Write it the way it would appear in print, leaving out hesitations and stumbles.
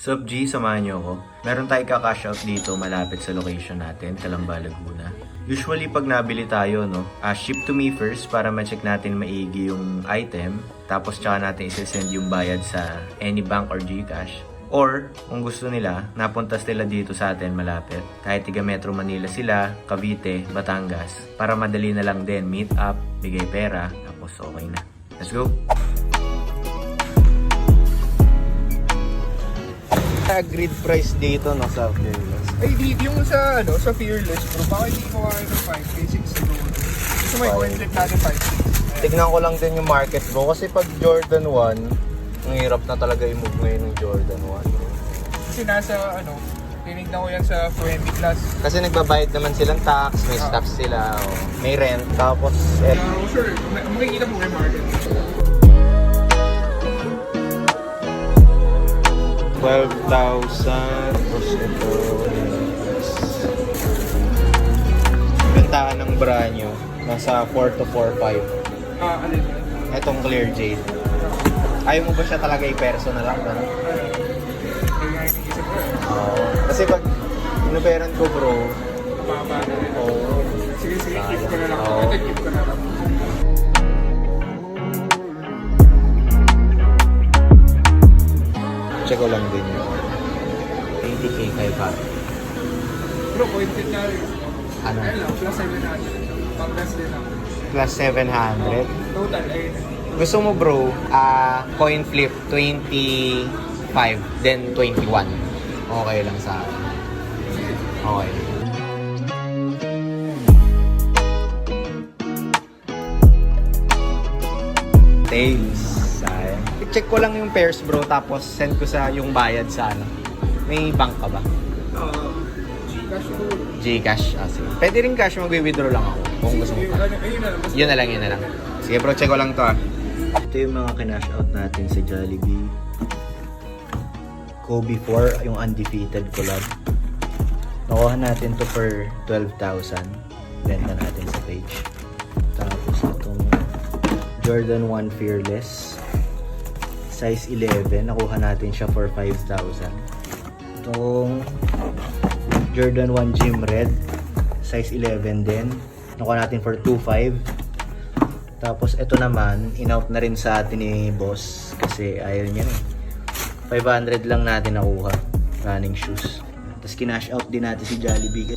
Sup G, samahan niyo ako. Meron tayong ka-cash out dito malapit sa location natin, Calamba, Laguna. Usually pag nabili tayo, ship to me first para ma-check natin maigi yung item. Tapos tsaka natin isesend yung bayad sa any bank or GCash. Or, kung gusto nila, napunta sila dito sa atin malapit. Kahit tiga Metro Manila sila, Cavite, Batangas. Para madali na lang din, meet up, bigay pera, tapos okay na. Let's go! Agreed price dito sa Fearless. Ay, di, yung sa Fearless, bro, baka hindi mo kaya ng 5K, 6 siguro. Gusto mo i-content natin 5K. Tignan ko lang din yung market, bro. Kasi pag Jordan 1, ang hirap na talaga i-move ngayon ng Jordan 1, bro. Kasi nasa, tinignan ko yan sa 20 plus. Kasi nagbabayad naman silang tax, may stocks sila, may rent, tapos... Sure, makikita mo yung market. 12,000 tapos ito bentahan ng bra nyo nasa 4 to 4.5. Alin? Itong clear jade, ayaw mo ba siya talaga i-personal lang? Kasi pag inuberan ko, bro, Mababa na rin. Sige, keep ko na lang. Oo. Ito, keep ko na lang. Check ko lang din yun. 80k kay Pat. Bro, pointed na rin. Ano? Ayun lang, plus 700. Pang-gas din ako. Plus 700. Total, ayun. Gusto mo, bro, coin flip 25 then 21. Okay lang sa akin. Okay. Tails. Sayang. Check ko lang yung pairs, bro, tapos send ko sa yung bayad sa May bank ka ba? Gcash siguro. Gcash. Sige. Pwede rin cash, mag-withdraw lang ako kung gusto mo. Ayun na lang. Yun na lang. Sige, bro, check ko lang to. Ito yung mga kinash out natin sa Jollibee. Kobe 4, yung undefeated collab. Nakuha natin to for 12,000. Benta natin sa page. Tapos itong Jordan 1 Fearless. Size 11. Nakuha natin siya for 5,000. Itong Jordan 1 Gym Red. Size 11 din. Nakuha natin for 2,500. Tapos ito naman, in-out na rin sa atin ni boss kasi ayaw niya 500 lang natin nakuha running shoes. Tapos kinash out din natin si Jollibee.